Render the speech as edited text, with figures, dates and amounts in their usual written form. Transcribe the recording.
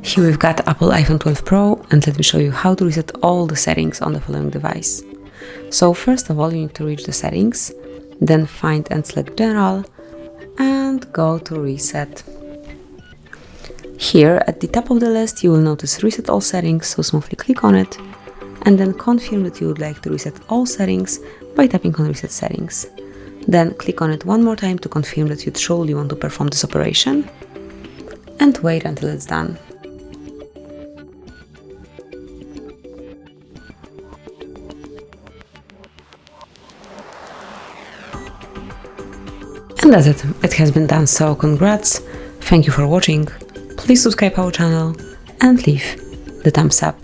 Here we've got Apple iPhone 12 Pro, and let me show you how to reset all the settings on the following device. So first of all, you need to reach the settings, then find and select General, and go to Reset. Here at the top of the list you will notice Reset All Settings, so smoothly click on it, and then confirm that you would like to reset all settings by tapping on Reset Settings. Then click on it one more time to confirm that you truly want to perform this operation, and wait until it's done. And that's it, it has been done, so congrats, thank you for watching, please subscribe our channel and leave the thumbs up.